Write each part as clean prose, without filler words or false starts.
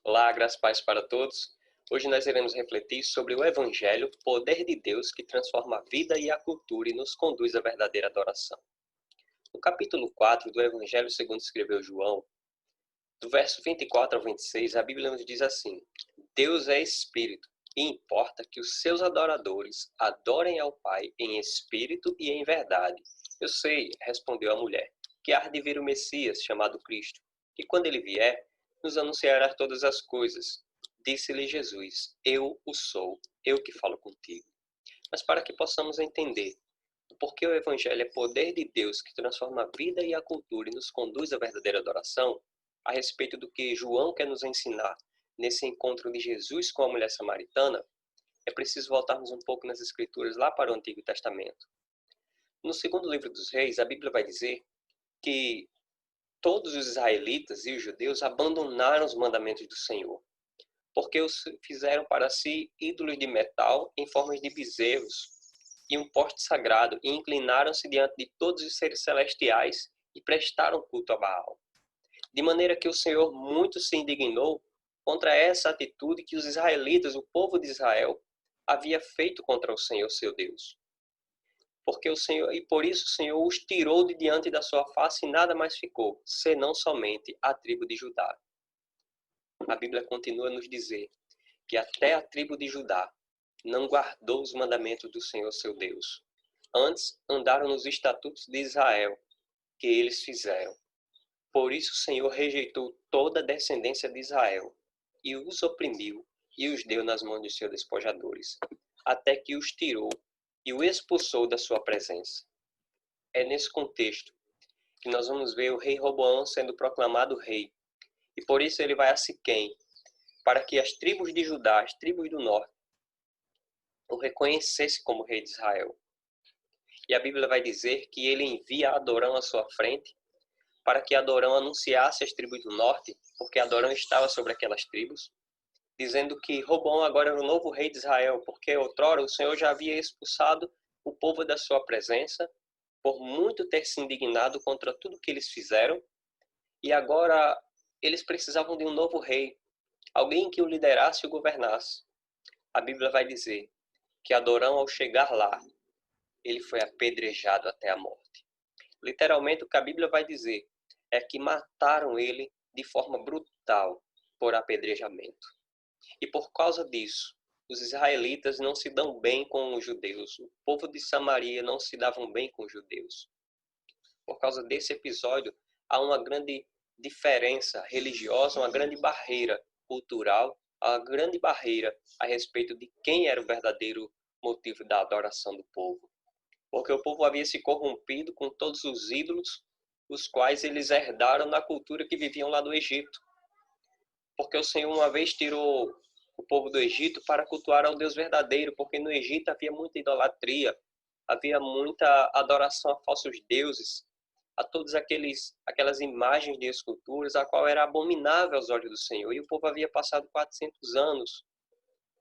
Olá, graças e paz para todos. Hoje nós iremos refletir sobre o Evangelho, poder de Deus que transforma a vida e a cultura e nos conduz à verdadeira adoração. No capítulo 4 do Evangelho segundo escreveu João, do verso 24 ao 26, a Bíblia nos diz assim: Deus é Espírito, e importa que os seus adoradores adorem ao Pai em espírito e em verdade. Eu sei, respondeu a mulher, que há de vir o Messias, chamado Cristo, e quando ele vier, nos anunciará todas as coisas. Disse-lhe Jesus: Eu o sou, eu que falo contigo. Mas para que possamos entender o porquê o Evangelho é poder de Deus que transforma a vida e a cultura e nos conduz à verdadeira adoração, a respeito do que João quer nos ensinar nesse encontro de Jesus com a mulher samaritana, é preciso voltarmos um pouco nas Escrituras lá para o Antigo Testamento. No segundo livro dos Reis, a Bíblia vai dizer que todos os israelitas e os judeus abandonaram os mandamentos do Senhor, porque os fizeram para si ídolos de metal em formas de bezerros e um poste sagrado, e inclinaram-se diante de todos os seres celestiais e prestaram culto a Baal. De maneira que o Senhor muito se indignou contra essa atitude que os israelitas, o povo de Israel, havia feito contra o Senhor seu Deus. Porque o Senhor, e por isso o Senhor os tirou de diante da sua face e nada mais ficou, senão somente a tribo de Judá. A Bíblia continua a nos dizer que até a tribo de Judá não guardou os mandamentos do Senhor seu Deus. Antes andaram nos estatutos de Israel, que eles fizeram. Por isso o Senhor rejeitou toda a descendência de Israel, e os oprimiu, e os deu nas mãos de seus despojadores, até que os tirou e o expulsou da sua presença. É nesse contexto que nós vamos ver o rei Roboão sendo proclamado rei, e por isso ele vai a Siquém, para que as tribos de Judá, as tribos do norte, o reconhecessem como rei de Israel. E a Bíblia vai dizer que ele envia Adorão à sua frente, para que Adorão anunciasse às tribos do norte, porque Adorão estava sobre aquelas tribos, dizendo que Roboão agora era o novo rei de Israel, porque outrora o Senhor já havia expulsado o povo da sua presença, por muito ter se indignado contra tudo que eles fizeram, e agora eles precisavam de um novo rei, alguém que o liderasse e o governasse. A Bíblia vai dizer que Adorão, ao chegar lá, ele foi apedrejado até a morte. Literalmente, o que a Bíblia vai dizer é que mataram ele de forma brutal por apedrejamento. E por causa disso, os israelitas não se dão bem com os judeus. O povo de Samaria não se davam bem com os judeus. Por causa desse episódio, há uma grande diferença religiosa, uma grande barreira cultural, uma grande barreira a respeito de quem era o verdadeiro motivo da adoração do povo. Porque o povo havia se corrompido com todos os ídolos, os quais eles herdaram na cultura que viviam lá do Egito. Porque o Senhor uma vez tirou o povo do Egito para cultuar ao Deus verdadeiro, porque no Egito havia muita idolatria, havia muita adoração a falsos deuses, a todas aquelas imagens de esculturas, a qual era abominável aos olhos do Senhor. E o povo havia passado 400 anos.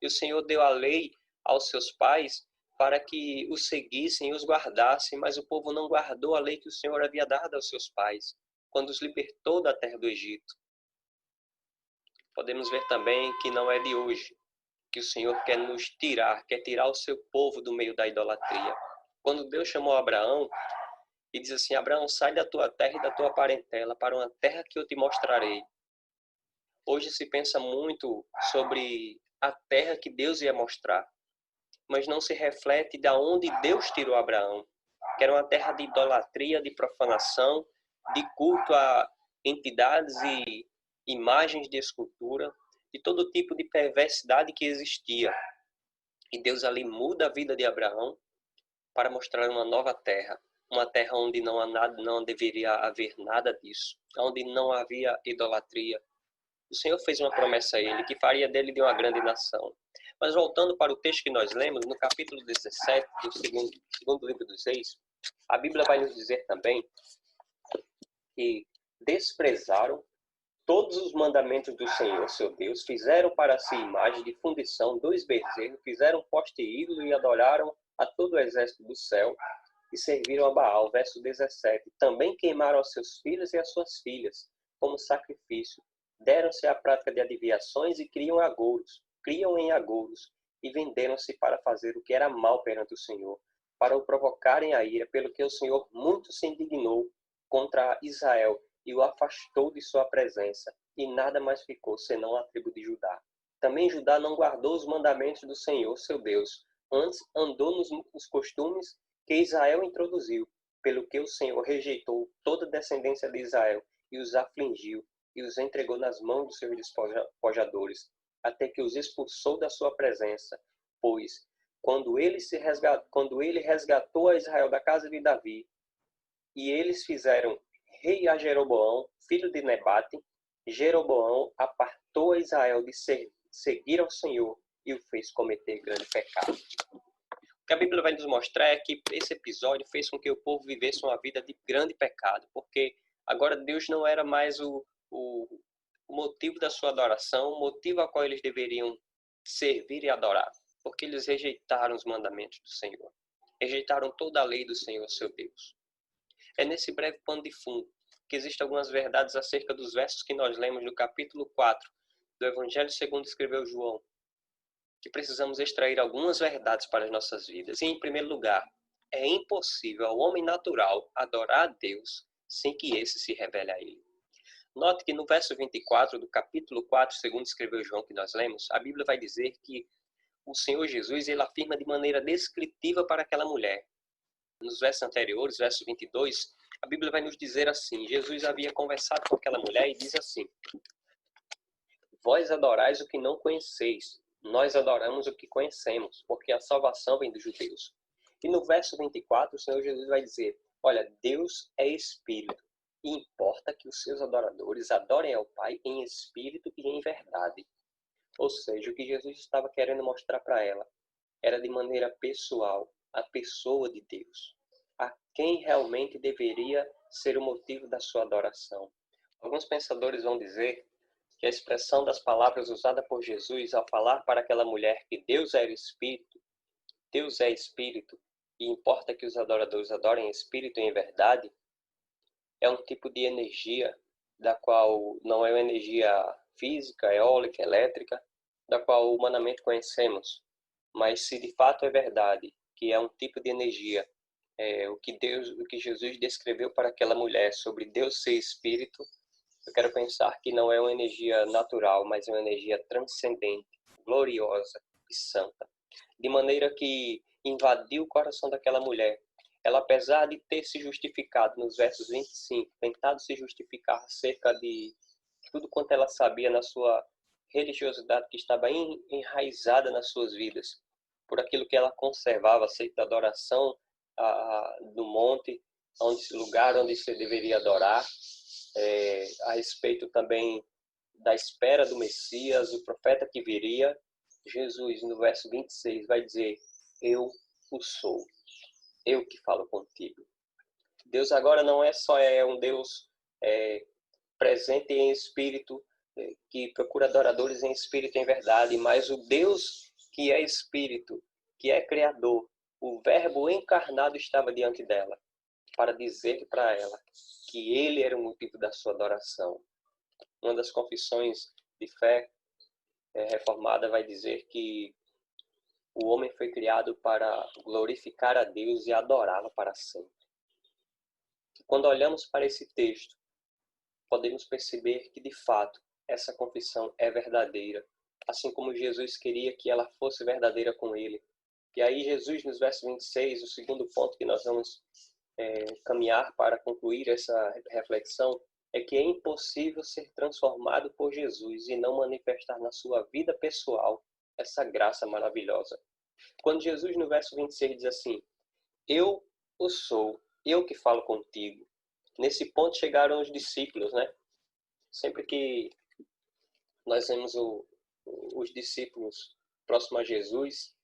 E o Senhor deu a lei aos seus pais para que os seguissem e os guardassem, mas o povo não guardou a lei que o Senhor havia dado aos seus pais, quando os libertou da terra do Egito. Podemos ver também que não é de hoje que o Senhor quer nos tirar, quer tirar o seu povo do meio da idolatria. Quando Deus chamou Abraão e diz assim: Abraão, sai da tua terra e da tua parentela para uma terra que eu te mostrarei. Hoje se pensa muito sobre a terra que Deus ia mostrar, mas não se reflete de onde Deus tirou Abraão, que era uma terra de idolatria, de profanação, de culto a entidades e imagens de escultura, de todo tipo de perversidade que existia. E Deus ali muda a vida de Abraão para mostrar uma terra onde não deveria haver nada disso, onde não havia idolatria. O Senhor fez uma promessa a ele, que faria dele de uma grande nação. Mas voltando para o texto que nós lemos, no capítulo 17 do segundo livro dos Reis, a Bíblia vai nos dizer também que desprezaram todos os mandamentos do Senhor, seu Deus, fizeram para si imagem de fundição, 2 bezerros, fizeram poste ídolo e adoraram a todo o exército do céu e serviram a Baal. Verso 17. Também queimaram os seus filhos e as suas filhas como sacrifício Deram-se à prática de adivinhações e criam em agouros, e venderam-se para fazer o que era mal perante o Senhor, para o provocarem a ira, pelo que o Senhor muito se indignou contra Israel e o afastou de sua presença, e nada mais ficou senão a tribo de Judá. Também Judá não guardou os mandamentos do Senhor, seu Deus, antes andou nos costumes que Israel introduziu, pelo que o Senhor rejeitou toda a descendência de Israel e os afligiu e os entregou nas mãos dos seus despojadores, até que os expulsou da sua presença. Pois, quando ele resgatou a Israel da casa de Davi, e eles fizeram rei a Jeroboão, filho de Nebate, Jeroboão apartou a Israel de seguir ao Senhor e o fez cometer grande pecado. O que a Bíblia vai nos mostrar é que esse episódio fez com que o povo vivesse uma vida de grande pecado, porque agora Deus não era mais o motivo da sua adoração, o motivo ao qual eles deveriam servir e adorar, porque eles rejeitaram os mandamentos do Senhor, rejeitaram toda a lei do Senhor, seu Deus. É nesse breve pano de fundo que existem algumas verdades acerca dos versos que nós lemos no capítulo 4 do Evangelho segundo escreveu João, que precisamos extrair algumas verdades para as nossas vidas. E, em primeiro lugar, é impossível ao homem natural adorar a Deus sem que esse se revele a ele. Note que no verso 24 do capítulo 4, segundo escreveu João, que nós lemos, a Bíblia vai dizer que o Senhor Jesus ele afirma de maneira descritiva para aquela mulher. Nos versos anteriores, verso 22, a Bíblia vai nos dizer assim: Jesus havia conversado com aquela mulher e diz assim: vós adorais o que não conheceis, nós adoramos o que conhecemos, porque a salvação vem dos judeus. E no verso 24, o Senhor Jesus vai dizer: olha, Deus é Espírito, e importa que os seus adoradores adorem ao Pai em espírito e em verdade. Ou seja, o que Jesus estava querendo mostrar para ela era de maneira pessoal a pessoa de Deus, a quem realmente deveria ser o motivo da sua adoração. Alguns pensadores vão dizer que a expressão das palavras usada por Jesus ao falar para aquela mulher que Deus é Espírito, e importa que os adoradores adorem em espírito e em verdade, é um tipo de energia da qual não é uma energia física, eólica, elétrica, da qual humanamente conhecemos. Mas se de fato é verdade que é um tipo de energia, o que Jesus descreveu para aquela mulher sobre Deus ser Espírito, eu quero pensar que não é uma energia natural, mas é uma energia transcendente, gloriosa e santa. De maneira que invadiu o coração daquela mulher. Ela, apesar de ter se justificado nos versos 25, tentado se justificar acerca de tudo quanto ela sabia na sua religiosidade que estava enraizada nas suas vidas, por aquilo que ela conservava, acerca da adoração do monte, lugar onde se deveria adorar, a respeito também da espera do Messias, o profeta que viria. Jesus, no verso 26, vai dizer: eu o sou, eu que falo contigo. Deus agora não é só um Deus presente em espírito, que procura adoradores em espírito e em verdade, mas o Deus que é espírito, que é criador, o verbo encarnado estava diante dela, para dizer para ela que ele era o motivo da sua adoração. Uma das confissões de fé reformada vai dizer que o homem foi criado para glorificar a Deus e adorá-lo para sempre. Quando olhamos para esse texto, podemos perceber que, de fato, essa confissão é verdadeira, assim como Jesus queria que ela fosse verdadeira com ele. E aí Jesus, nos versos 26, o segundo ponto que nós vamos caminhar para concluir essa reflexão, é que é impossível ser transformado por Jesus e não manifestar na sua vida pessoal essa graça maravilhosa. Quando Jesus, no verso 26, diz assim: eu o sou, eu que falo contigo. Nesse ponto chegaram os discípulos, né? Sempre que nós vemos os discípulos próximos a Jesus,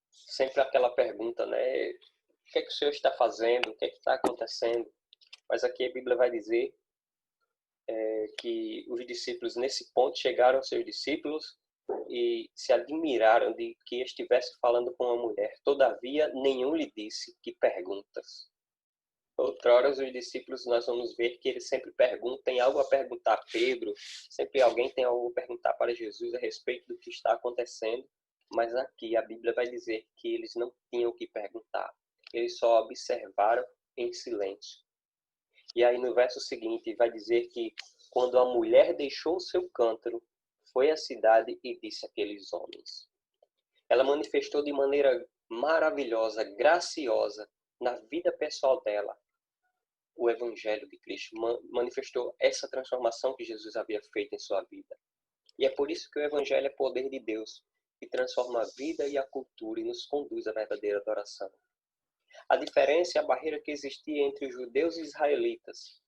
sempre aquela pergunta, né? O que é que o Senhor está fazendo? O que é que está acontecendo? Mas aqui a Bíblia vai dizer que os discípulos, nesse ponto, chegaram aos seus discípulos e se admiraram de que estivesse falando com uma mulher. Todavia, nenhum lhe disse: que perguntas? Outrora, os discípulos, nós vamos ver que eles sempre perguntam, tem algo a perguntar a Pedro, sempre alguém tem algo a perguntar para Jesus a respeito do que está acontecendo, mas aqui a Bíblia vai dizer que eles não tinham o que perguntar, eles só observaram em silêncio. E aí no verso seguinte vai dizer que quando a mulher deixou o seu cântaro, foi à cidade e disse àqueles homens. Ela manifestou de maneira maravilhosa, graciosa, na vida pessoal dela, o Evangelho de Cristo, manifestou essa transformação que Jesus havia feito em sua vida. E é por isso que o Evangelho é poder de Deus, que transforma a vida e a cultura e nos conduz à verdadeira adoração. A diferença e a barreira que existia entre os judeus e israelitas,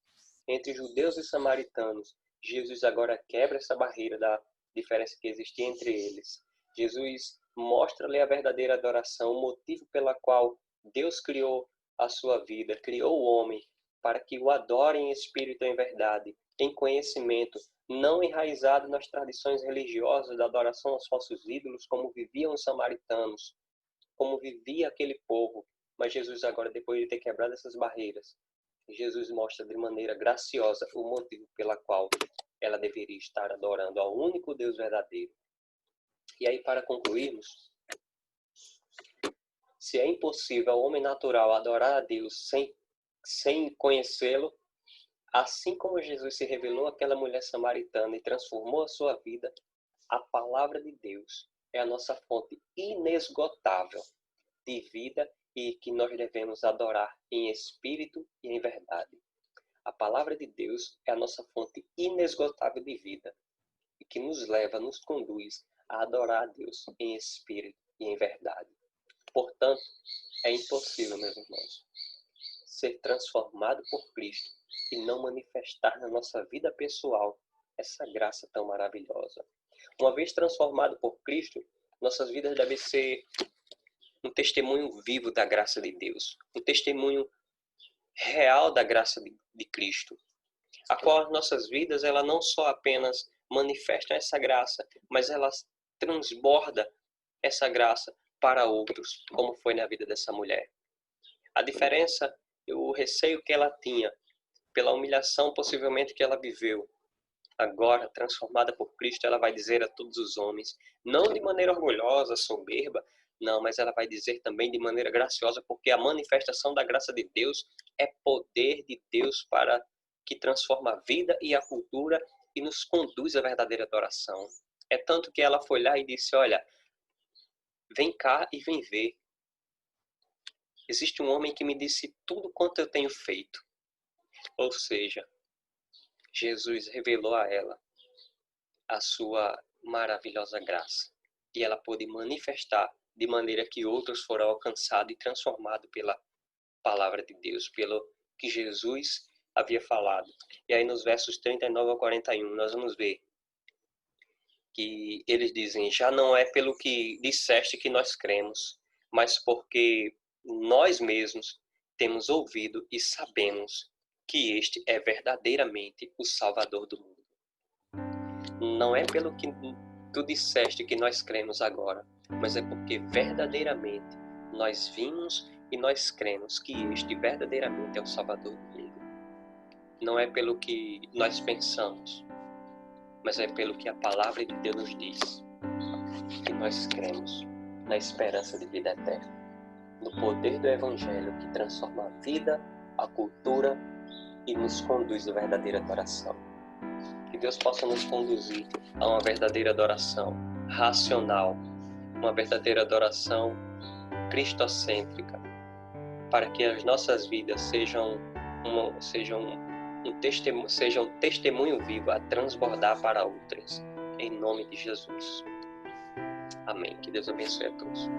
entre judeus e samaritanos, Jesus agora quebra essa barreira da diferença que existia entre eles. Jesus mostra-lhe a verdadeira adoração, o motivo pela qual Deus criou a sua vida, criou o homem, para que o adorem em espírito e em verdade, em conhecimento, não enraizado nas tradições religiosas da adoração aos falsos ídolos, como viviam os samaritanos, como vivia aquele povo. Mas Jesus agora, depois de ter quebrado essas barreiras, Jesus mostra de maneira graciosa o motivo pela qual ela deveria estar adorando ao único Deus verdadeiro. E aí, para concluirmos, se é impossível ao homem natural adorar a Deus sem conhecê-lo, assim como Jesus se revelou àquela mulher samaritana e transformou a sua vida, a palavra de Deus é a nossa fonte inesgotável de vida e que nós devemos adorar em espírito e em verdade. A palavra de Deus é a nossa fonte inesgotável de vida e que nos leva, nos conduz a adorar a Deus em espírito e em verdade. Portanto, é impossível, meus irmãos, ser transformado por Cristo e não manifestar na nossa vida pessoal essa graça tão maravilhosa. Uma vez transformado por Cristo, nossas vidas devem ser um testemunho vivo da graça de Deus, um testemunho real da graça de Cristo, a qual as nossas vidas, ela não só apenas manifestam essa graça, mas ela transborda essa graça para outros, como foi na vida dessa mulher. A diferença, o receio que ela tinha, pela humilhação possivelmente que ela viveu, agora, transformada por Cristo, ela vai dizer a todos os homens, não de maneira orgulhosa, soberba, não, mas ela vai dizer também de maneira graciosa, porque a manifestação da graça de Deus é poder de Deus para que transforma a vida e a cultura e nos conduz à verdadeira adoração. É tanto que ela foi lá e disse, olha, vem cá e vem ver. Existe um homem que me disse tudo quanto eu tenho feito. Ou seja, Jesus revelou a ela a sua maravilhosa graça. E ela pôde manifestar de maneira que outros foram alcançados e transformados pela palavra de Deus, pelo que Jesus havia falado. E aí nos versos 39 a 41 nós vamos ver que eles dizem, já não é pelo que disseste que nós cremos, mas porque nós mesmos temos ouvido e sabemos que este é verdadeiramente o Salvador do mundo. Não é pelo que tu disseste que nós cremos agora, mas é porque verdadeiramente nós vimos e nós cremos que este verdadeiramente é o Salvador do mundo. Não é pelo que nós pensamos, mas é pelo que a palavra de Deus nos diz, que nós cremos na esperança de vida eterna, no poder do Evangelho que transforma a vida, a cultura e nos conduz à verdadeira adoração. Que Deus possa nos conduzir a uma verdadeira adoração racional, uma verdadeira adoração cristocêntrica, para que as nossas vidas sejam um testemunho vivo a transbordar para outras, em nome de Jesus. Amém. Que Deus abençoe a todos.